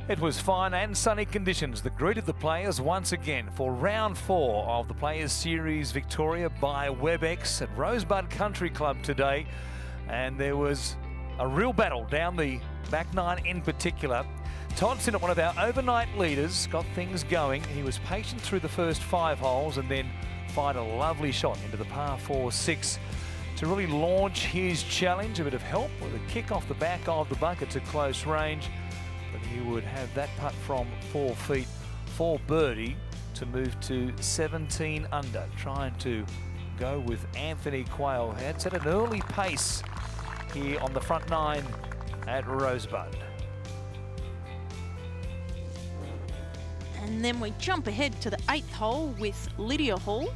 It was fine and sunny conditions that greeted the players once again for round 4 of the Players Series Victoria by Webex at Rosebud Country Club today. And there was a real battle down the back nine in particular. Todd Sinnott, one of our overnight leaders, got things going. He was patient through the first 5 holes and then fired a lovely shot into the par 4-6 to really launch his challenge. A bit of help with a kick off the back of the bucket to close range. But he would have that putt from 4 feet for birdie to move to 17 under, trying to go with Anthony Quail. Had set an early pace here on the front nine at Rosebud. And then we jump ahead to the 8th hole with Lydia Hall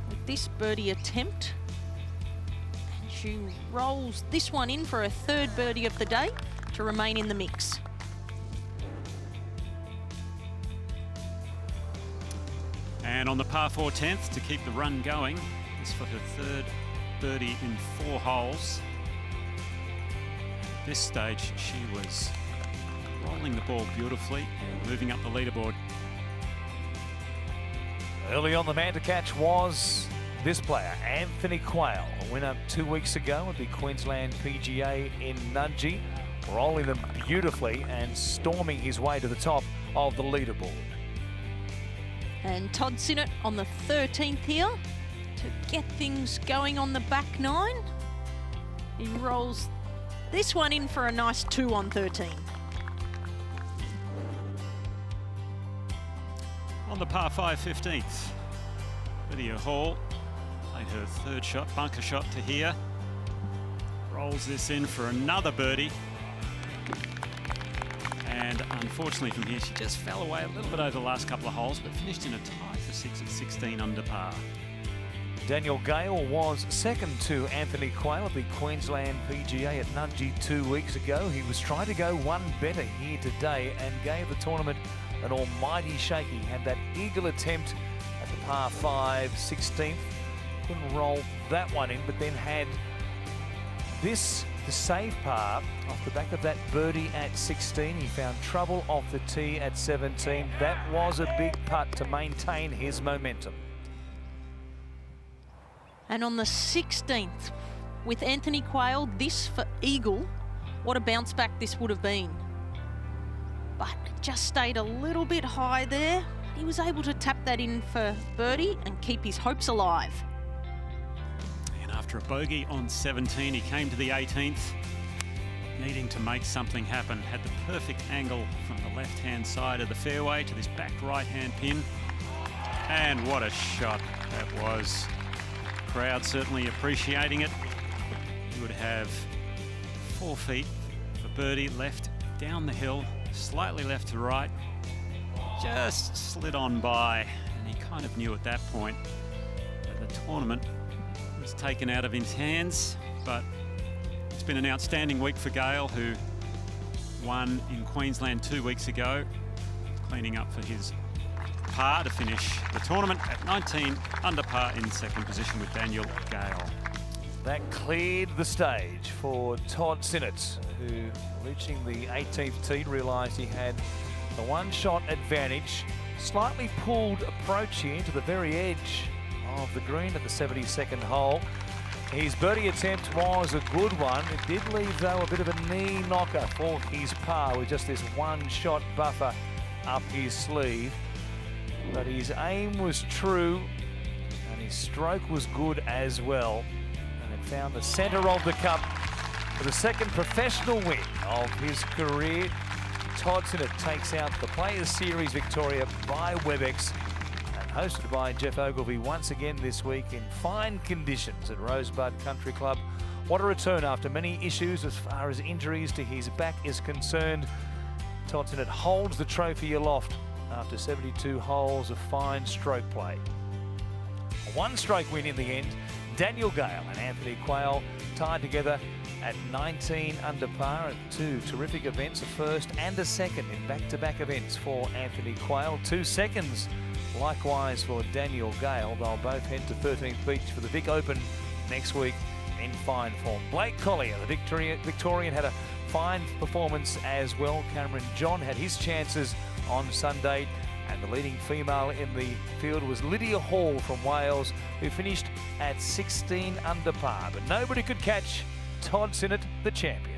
with this birdie attempt. And she rolls this one in for a 3rd birdie of the day to remain in the mix. And on the par 4 10th to keep the run going, this for her 3rd birdie in 4 holes. At this stage, she was rolling the ball beautifully and moving up the leaderboard. Early on, the man to catch was this player, Anthony Quail, a winner 2 weeks ago at the Queensland PGA in Nudgee, rolling them beautifully and storming his way to the top of the leaderboard. And Todd Sinnott on the 13th here to get things going on the back nine. He rolls this one in for a nice 2 on 13. On the par 5 15th, Lydia Hall played her 3rd shot, bunker shot to here. Rolls this in for another birdie. And unfortunately from here, she just fell away a little bit over the last couple of holes, but finished in a tie for 6 at 16 under par. Daniel Gale was second to Anthony Quail at the Queensland PGA at Nudgee 2 weeks ago. He was trying to go one better here today and gave the tournament an almighty shake. He had that eagle attempt at the par 5 16th. Couldn't roll that one in, but then had this to save par off the back of that birdie at 16. He found trouble off the tee at 17. That was a big putt to maintain his momentum. And on the 16th, with Anthony Quail, this for eagle, what a bounce back this would have been. But it just stayed a little bit high there. He was able to tap that in for birdie and keep his hopes alive. And after a bogey on 17, he came to the 18th, needing to make something happen. Had the perfect angle from the left-hand side of the fairway to this back right-hand pin. And what a shot that was. Crowd certainly appreciating it. You would have 4 feet for birdie left down the hill, slightly left to right, just slid on by, and he kind of knew at that point that the tournament was taken out of his hands. But it's been an outstanding week for Gale, who won in Queensland 2 weeks ago, cleaning up for his par to finish the tournament at 19 under par in 2nd position with Daniel Gale. That cleared the stage for Todd Sinnott, who, reaching the 18th tee, realised he had the 1-shot advantage. Slightly pulled approach here to the very edge of the green at the 72nd hole. His birdie attempt was a good one. It did leave, though, a bit of a knee knocker for his par with just this 1-shot buffer up his sleeve. But his aim was true and his stroke was good as well. And it found the centre of the cup for the 2nd professional win of his career. Todd Sinnott takes out the Players Series Victoria by Webex and hosted by Jeff Ogilvy once again this week in fine conditions at Rosebud Country Club. What a return after many issues as far as injuries to his back is concerned. Todd Sinnott holds the trophy aloft after 72 holes of fine stroke play. A 1-stroke win in the end. Daniel Gale and Anthony Quail tied together at 19 under par at 2 terrific events, a 1st and a 2nd in back-to-back events for Anthony Quail. 2 seconds likewise for Daniel Gale. They'll both head to 13th Beach for the Vic Open next week in fine form. Blake Collier, the Victorian, had a fine performance as well. Cameron John had his chances on Sunday, and the leading female in the field was Lydia Hall from Wales, who finished at 16 under par. But nobody could catch Todd Sinnott, the champion.